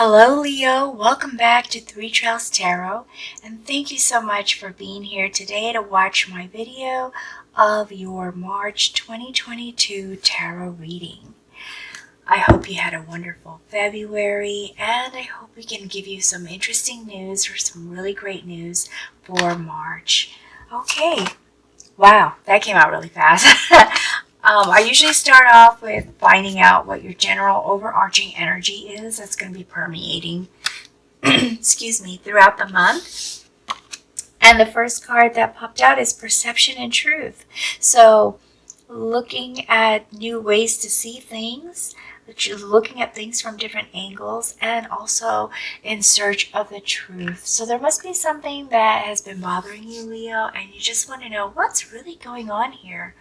Hello Leo, welcome back to Three Trails Tarot, and thank you so much for being here today to watch my video of your March 2022 tarot reading. I hope you had a wonderful February, and I hope we can give you some interesting news or some really great news for March. Okay, wow, that came out really fast. I usually start off with finding out what your general overarching energy is that's going to be permeating excuse me, throughout the month. And the first card that popped out is Perception and Truth. So looking at new ways to see things, looking at things from different angles, and also in search of the truth. So there must be something that has been bothering you, Leo, and you just want to know what's really going on here.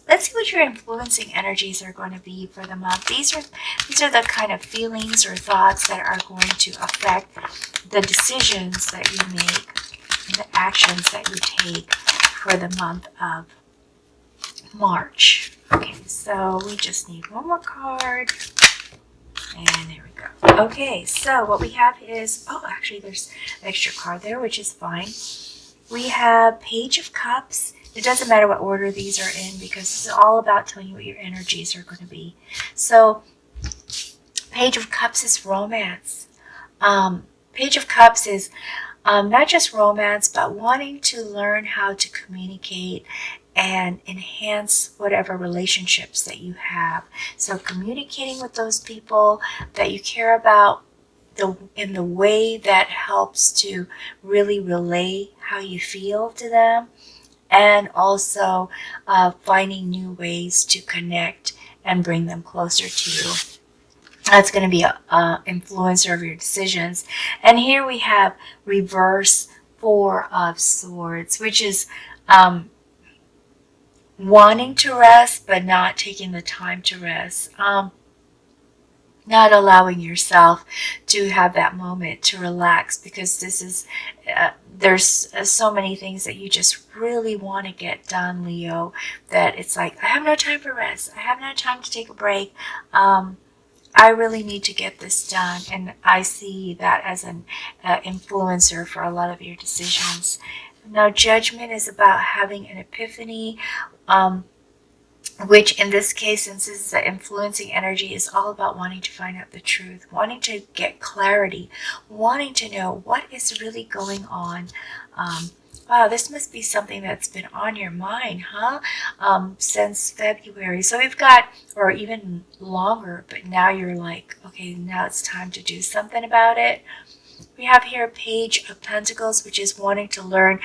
Let's see what your influencing energies are going to be for the month. These are the kind of feelings or thoughts that are going to affect the decisions that you make, the actions that you take for the month of March. Okay, so we just need one more card. And there we go. Okay, so what we have is, oh, actually there's an extra card there, which is fine. We have Page of Cups. It doesn't matter what order these are in because it's all about telling you what your energies are going to be. So Page of Cups is romance. Page of Cups is not just romance, but wanting to learn how to communicate and enhance whatever relationships that you have. So communicating with those people that you care about in the way that helps to really relay how you feel to them, and also finding new ways to connect and bring them closer to you. That's going to be an influencer of your decisions. And here we have reverse Four of Swords, which is wanting to rest but not taking the time to rest. Not allowing yourself to have that moment to relax, because this is there's so many things that you just really want to get done, Leo, that it's like, I have no time for rest, I have no time to take a break. I really need to get this done, and I see that as an influencer for a lot of your decisions. Now, Judgment is about having an epiphany, which in this case, since this is the influencing energy, is all about wanting to find out the truth, wanting to get clarity, wanting to know what is really going on. Wow, this must be something that's been on your mind, huh? Since February. So we've got, or even longer, but now you're like, okay, now it's time to do something about it. We have here Page of Pentacles, which is wanting to learn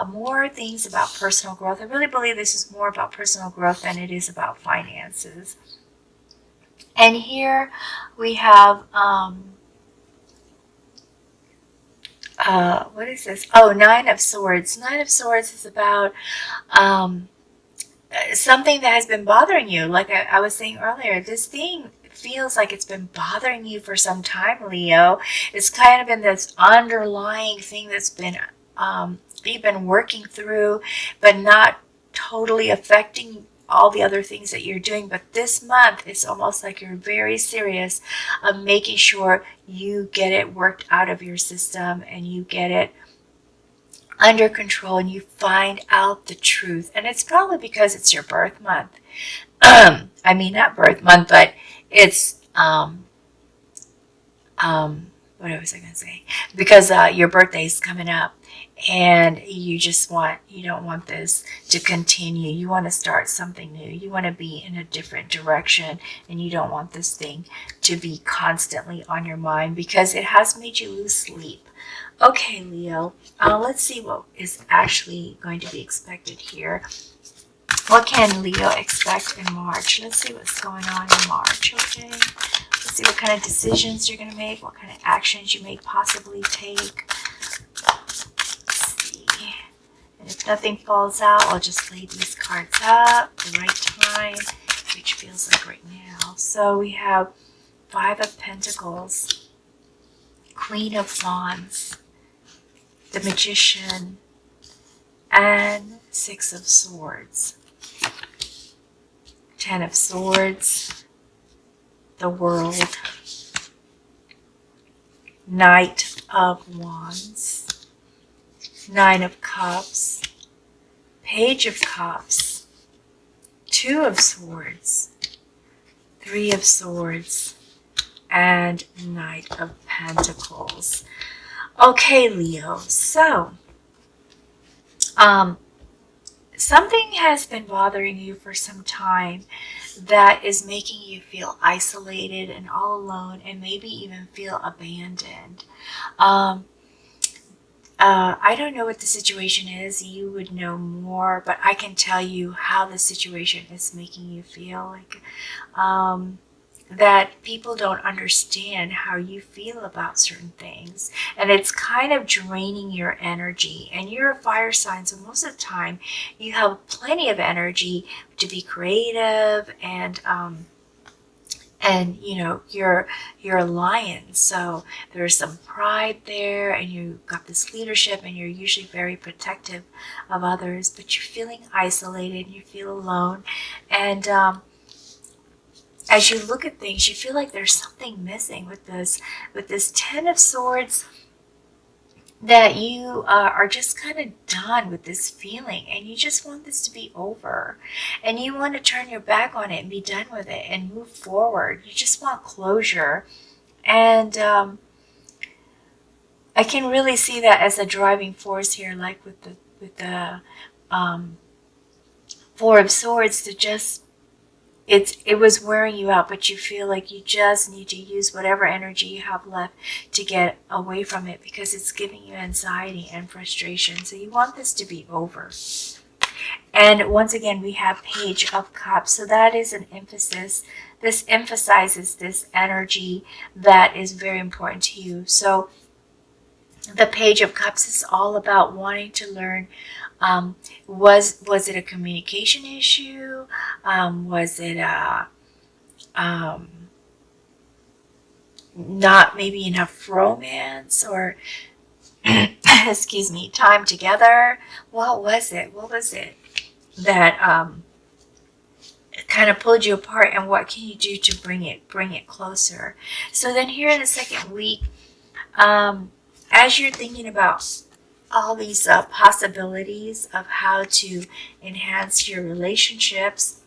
more things about personal growth. I really believe this is more about personal growth than it is about finances. And here we have, what is this? Oh, Nine of Swords. Nine of Swords is about something that has been bothering you. Like I was saying earlier, this thing feels like it's been bothering you for some time, Leo. It's kind of been this underlying thing that's been you've been working through, but not totally affecting all the other things that you're doing. But this month, it's almost like you're very serious of making sure you get it worked out of your system and you get it under control and you find out the truth. And it's probably because it's your birth month. I mean, not birth month, but it's what was I going to say? Because your birthday is coming up, and you don't want this to continue. You want to start something new. You want to be in a different direction, and you don't want this thing to be constantly on your mind because it has made you lose sleep. Okay, Leo, let's see what is actually going to be expected here. What can Leo expect in March? Let's see what's going on in March, okay? Let's see what kind of decisions you're going to make, what kind of actions you may possibly take. Let's see. And if nothing falls out, I'll just lay these cards up at the right time, which feels like right now. So we have Five of Pentacles, Queen of Wands, the Magician, and Six of Swords. Ten of Swords, the World, Knight of Wands, Nine of Cups, Page of Cups, Two of Swords, Three of Swords, and Knight of Pentacles. Okay, Leo, so something has been bothering you for some time that is making you feel isolated and all alone, and maybe even feel abandoned. I don't know what the situation is. You would know more, but I can tell you how the situation is making you feel. Like that people don't understand how you feel about certain things, and it's kind of draining your energy. And you're a fire sign, so most of the time you have plenty of energy to be creative, and you know, you're a lion, so there's some pride there, and you got this leadership, and you're usually very protective of others, but you're feeling isolated and you feel alone. And as you look at things, you feel like there's something missing with this Ten of Swords, that you are just kind of done with this feeling, and you just want this to be over, and you want to turn your back on it and be done with it and move forward. You just want closure. And I can really see that as a driving force here, like with the Four of Swords, to just it was wearing you out, but you feel like you just need to use whatever energy you have left to get away from it, because it's giving you anxiety and frustration. So you want this to be over. And once again, we have Page of Cups. So that is an emphasis. This emphasizes this energy that is very important to you. So the Page of Cups is all about wanting to learn. Was it a communication issue? Was it not maybe enough romance, or excuse me, time together? What was it? What was it that kind of pulled you apart, and what can you do to bring it closer? So then here in the second week, as you're thinking about all these possibilities of how to enhance your relationships,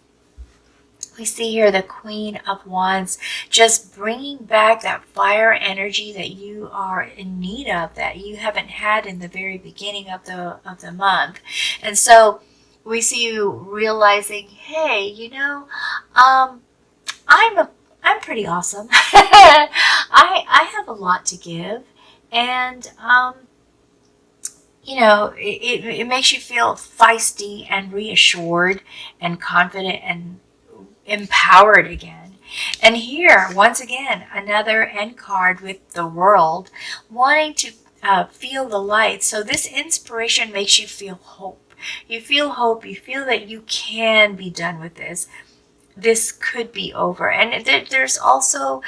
we see here the Queen of Wands, just bringing back that fire energy that you are in need of, that you haven't had in the very beginning of the month. And so we see you realizing, hey, you know, I'm pretty awesome. I have a lot to give, and you know, it makes you feel feisty and reassured and confident and empowered again. And here, once again, another end card with the World, wanting to feel the light. So this inspiration makes you feel hope. You feel hope. You feel that you can be done with this. This could be over. And there's also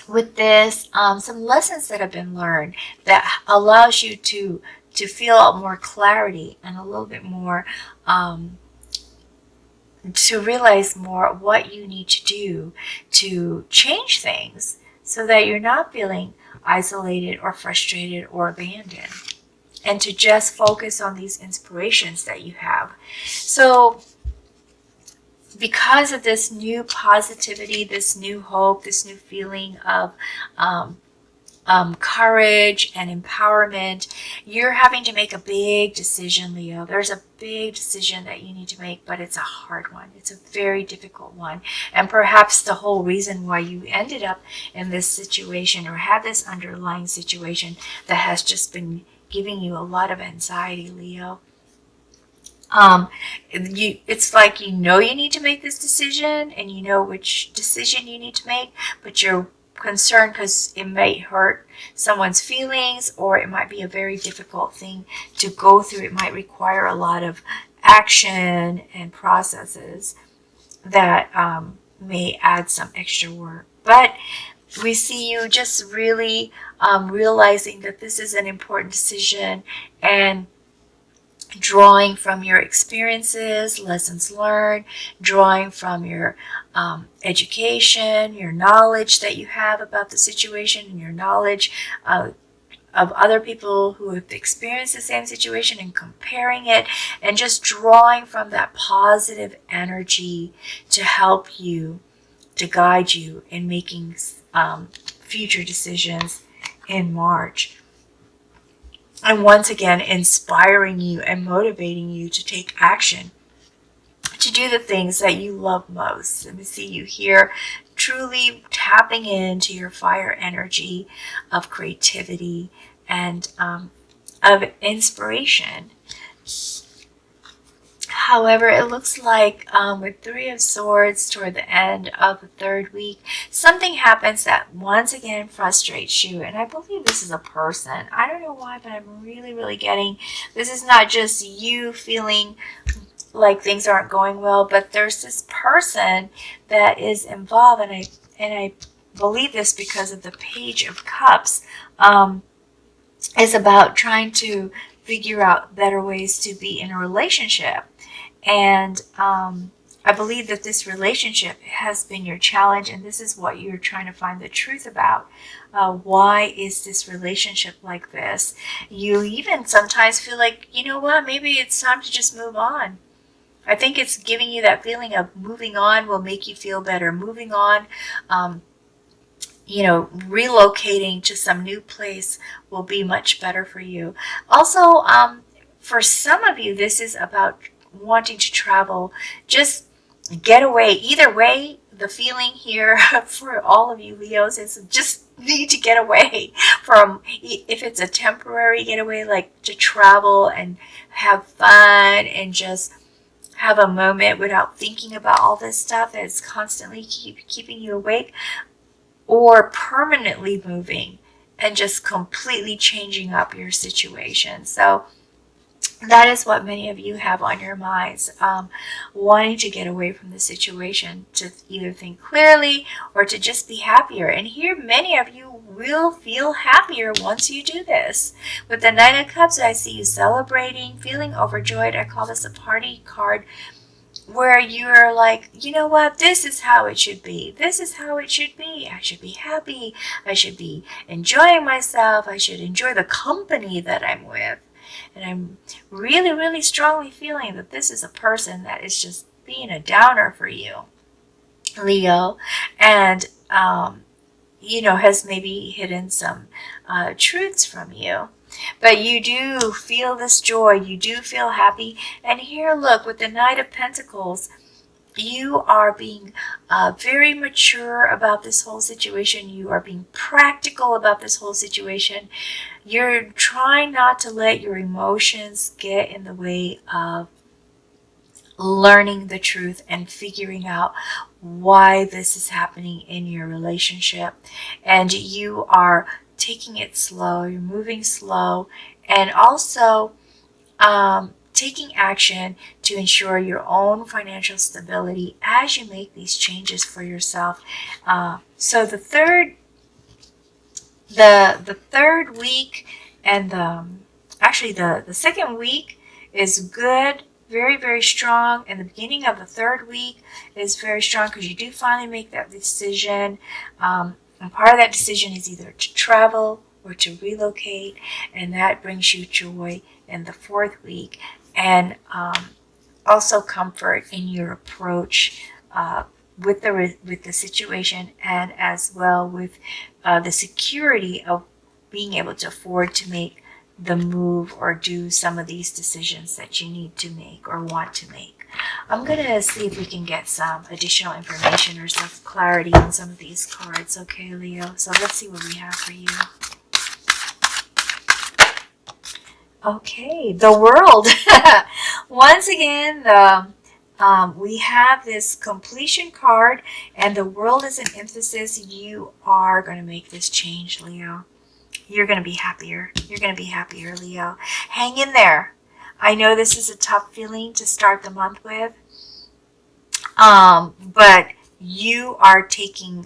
with this some lessons that have been learned that allows you to feel more clarity and a little bit more to realize more what you need to do to change things, so that you're not feeling isolated or frustrated or abandoned, and to just focus on these inspirations that you have. So because of this new positivity, this new hope, this new feeling of courage and empowerment, you're having to make a big decision, Leo. There's a big decision that you need to make, but it's a hard one. It's a very difficult one. And perhaps the whole reason why you ended up in this situation, or had this underlying situation that has just been giving you a lot of anxiety, Leo. It's like you know you need to make this decision, and you know which decision you need to make, but you're concerned because it may hurt someone's feelings, or it might be a very difficult thing to go through. It might require a lot of action and processes that may add some extra work. But we see you just really realizing that this is an important decision, and drawing from your experiences, lessons learned, drawing from your education, your knowledge that you have about the situation, and your knowledge of other people who have experienced the same situation, and comparing it, and just drawing from that positive energy to help you, to guide you in making future decisions in March. And once again, inspiring you and motivating you to take action, to do the things that you love most. Let me see you here, truly tapping into your fire energy of creativity and of inspiration. However, it looks like with Three of Swords toward the end of the third week, something happens that once again frustrates you. And I believe this is a person. I don't know why, but I'm really getting this is not just you feeling like things aren't going well, but there's this person that is involved. And I believe this because of the Page of Cups. Is about trying to figure out better ways to be in a relationship. And I believe that this relationship has been your challenge, and this is what you're trying to find the truth about. Why is this relationship like this? You even sometimes feel like, you know what, maybe it's time to just move on. I think it's giving you that feeling of moving on will make you feel better. Moving on, relocating to some new place will be much better for you. Also, for some of you, this is about wanting to travel, just get away. Either way, the feeling here for all of you Leos is just need to get away from, if it's a temporary getaway, like to travel and have fun and just have a moment without thinking about all this stuff that's constantly keeping you awake, or permanently moving and just completely changing up your situation. So that is what many of you have on your minds, wanting to get away from the situation, to either think clearly or to just be happier. And here, many of you will feel happier once you do this. With the Nine of Cups, I see you celebrating, feeling overjoyed. I call this a party card, where you're like, you know what, this is how it should be. This is how it should be. I should be happy. I should be enjoying myself. I should enjoy the company that I'm with. And I'm really strongly feeling that this is a person that is just being a downer for you, Leo, and, has maybe hidden some truths from you. But you do feel this joy. You do feel happy. And here, look, with the Knight of Pentacles, you are being very mature about this whole situation. You are being practical about this whole situation. You're trying not to let your emotions get in the way of learning the truth and figuring out why this is happening in your relationship. And you are taking it slow. You're moving slow, and also taking action to ensure your own financial stability as you make these changes for yourself. So the third week and the second week is good, very strong, and the beginning of the third week is very strong because you do finally make that decision. And part of that decision is either to travel or to relocate, and that brings you joy in the fourth week, and also comfort in your approach with the situation, and as well with the security of being able to afford to make the move or do some of these decisions that you need to make or want to make. I'm going to see if we can get some additional information or some clarity on some of these cards. Okay, Leo? So let's see what we have for you. Okay, the World. Once again, we have this completion card, and the World is an emphasis. You are going to make this change, Leo. You're going to be happier. You're going to be happier, Leo. Hang in there. I know this is a tough feeling to start the month with, but you are taking,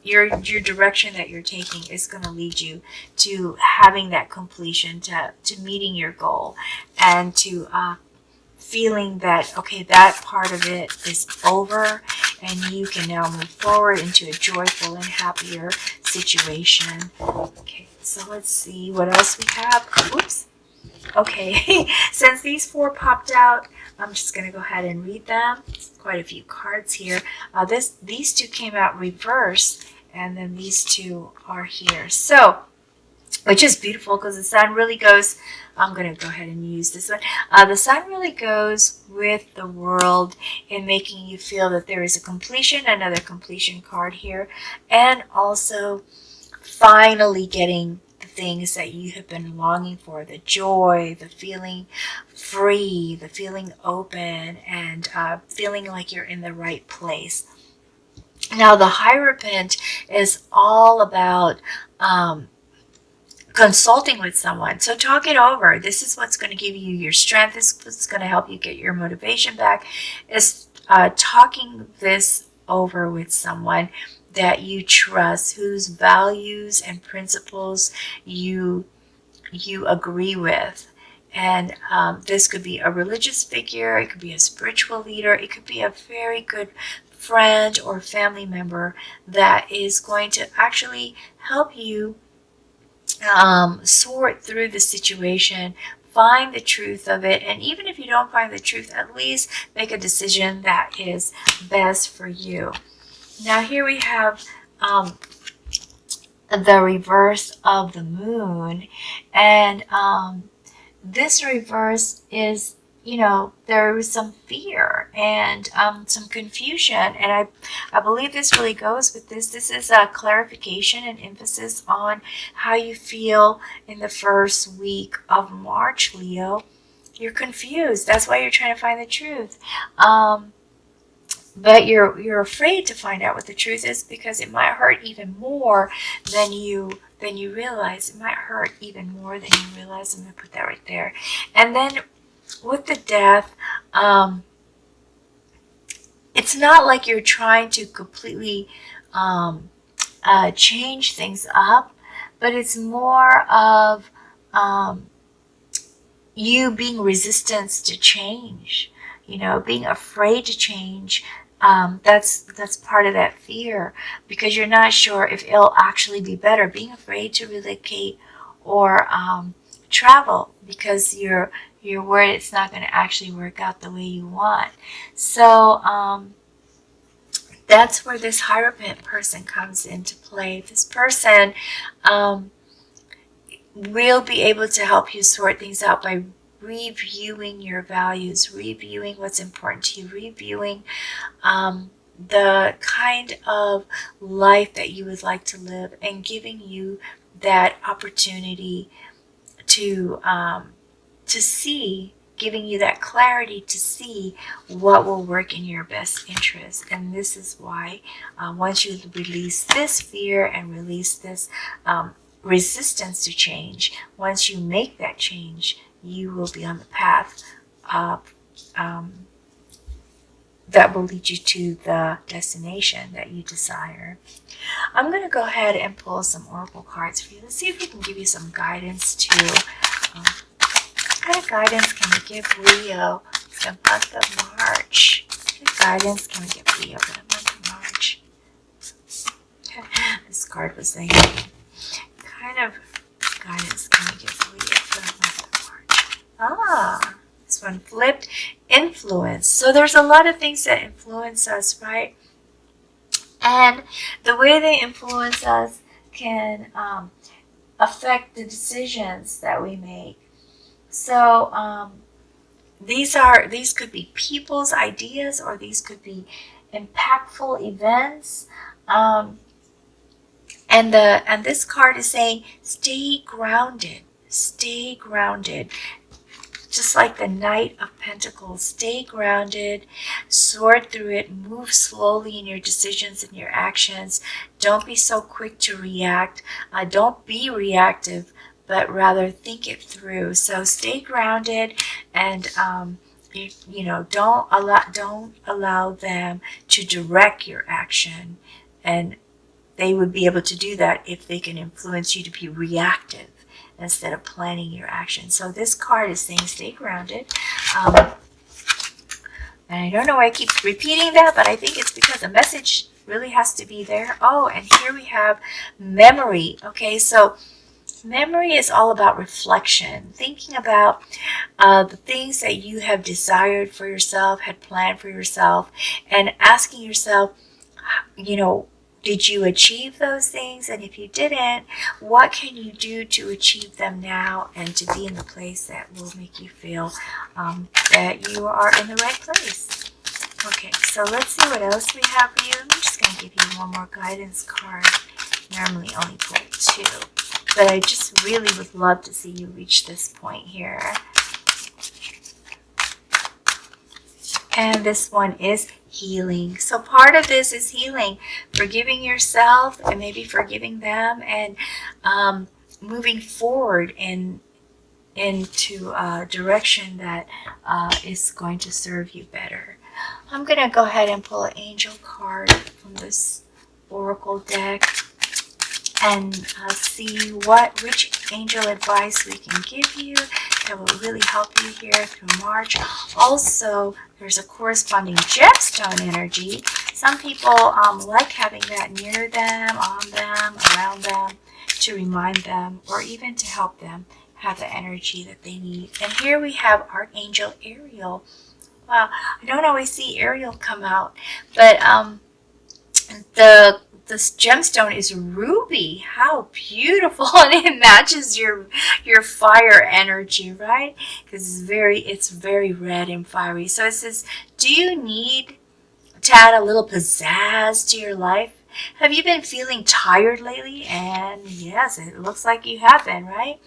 your direction that you're taking is going to lead you to having that completion, to meeting your goal, and to feeling that, okay, that part of it is over, and you can now move forward into a joyful and happier situation. Okay, so let's see what else we have. Oops. Okay, since these 4 popped out, I'm just going to go ahead and read them. It's quite a few cards here. These 2 came out reversed, and then these 2 are here. So, which is beautiful because the sun really goes, I'm going to go ahead and use this one. The sun really goes with the world in making you feel that there is a completion, another completion card here, and also finally getting the things that you have been longing for, the joy, the feeling free, the feeling open, and feeling like you're in the right place. Now, the Hierophant is all about consulting with someone. So talk it over. This is what's going to give you your strength. This is what's going to help you get your motivation back, is talking this over with someone that you trust, whose values and principles you agree with. And this could be a religious figure, it could be a spiritual leader, it could be a very good friend or family member that is going to actually help you sort through the situation, find the truth of it, and even if you don't find the truth, at least make a decision that is best for you. Now here we have the reverse of the moon, and this reverse is, you know, there is some fear and some confusion, and I believe this really goes with this. This is a clarification and emphasis on how you feel in the first week of March, Leo. You're confused. That's why you're trying to find the truth. But you're afraid to find out what the truth is because it might hurt even more than you realize. It might hurt even more than you realize. I'm going to put that right there. And then with the Death, it's not like you're trying to completely change things up, but it's more of you being resistant to change, you know, being afraid to change. That's part of that fear, because you're not sure if it'll actually be better. Being afraid to relocate or travel because you're worried it's not going to actually work out the way you want. So that's where this Hierophant person comes into play. This person will be able to help you sort things out by reviewing your values, reviewing what's important to you, reviewing the kind of life that you would like to live, and giving you that opportunity to see, giving you that clarity to see what will work in your best interest. And this is why once you release this fear and release this resistance to change, once you make that change, you will be on the path of that will lead you to the destination that you desire. I'm going to go ahead and pull some oracle cards for you. Let's see if we can give you some guidance too. What kind of guidance can we give Leo for the month of March? What guidance can we give Leo for the month of March? This card was saying, what kind of guidance can we give Leo for the month of March? This one flipped. Influence. So there's a lot of things that influence us, right? And the way they influence us can affect the decisions that we make. So these could be people's ideas, or these could be impactful events. And this card is saying, stay grounded. Stay grounded. Just like the Knight of Pentacles, stay grounded, sort through it, move slowly in your decisions and your actions. Don't be so quick to react. Don't be reactive, but rather think it through. So stay grounded, and you know, don't allow them to direct your action, and they would be able to do that if they can influence you to be reactive instead of planning your action. So this card is saying stay grounded. And I don't know why I keep repeating that, but I think it's because the message really has to be there. Oh, and here we have memory. Okay, so memory is all about reflection, thinking about the things that you have desired for yourself, had planned for yourself, and asking yourself, you know, did you achieve those things? And if you didn't, what can you do to achieve them now and to be in the place that will make you feel that you are in the right place? Okay, so let's see what else we have for you. I'm just going to give you one more guidance card. Normally only pull 2, but I just really would love to see you reach this point here. And this one is healing. So part of this is healing, forgiving yourself and maybe forgiving them, and moving forward into a direction that is going to serve you better. I'm going to go ahead and pull an angel card from this oracle deck and see which angel advice we can give you that will really help you here through March. Also, there's a corresponding gemstone energy. Some people like having that near them, on them, around them, to remind them or even to help them have the energy that they need. And here we have Archangel Ariel. Wow, I don't always see Ariel come out, but this gemstone is ruby. How beautiful, and it matches your fire energy, right? Because it's very red and fiery. So it says, do you need to add a little pizzazz to your life? Have you been feeling tired lately? And yes, it looks like you have been, right?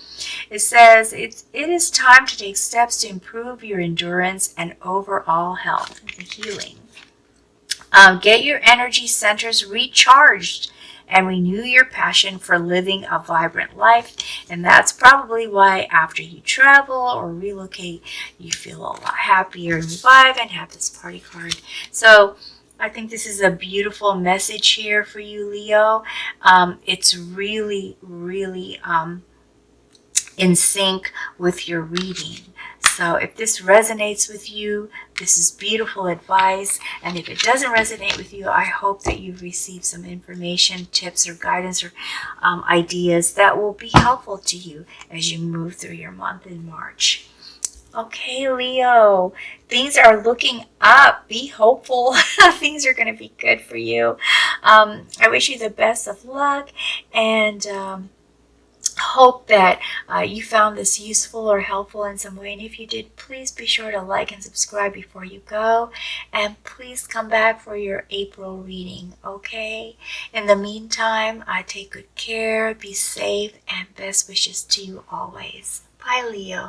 It says it is time to take steps to improve your endurance and overall health and healing. Get your energy centers recharged and renew your passion for living a vibrant life. And that's probably why after you travel or relocate, you feel a lot happier and revived and have this party card. So I think this is a beautiful message here for you, Leo. It's really, really in sync with your reading. So if this resonates with you, this is beautiful advice. And if it doesn't resonate with you, I hope that you've received some information, tips, or guidance, or ideas that will be helpful to you as you move through your month in March. Okay, Leo, things are looking up. Be hopeful. Things are going to be good for you. I wish you the best of luck, and hope that you found this useful or helpful in some way. And if you did, please be sure to like and subscribe before you go. And please come back for your April reading, okay? In the meantime, take good care, be safe, and best wishes to you always. Bye, Leo.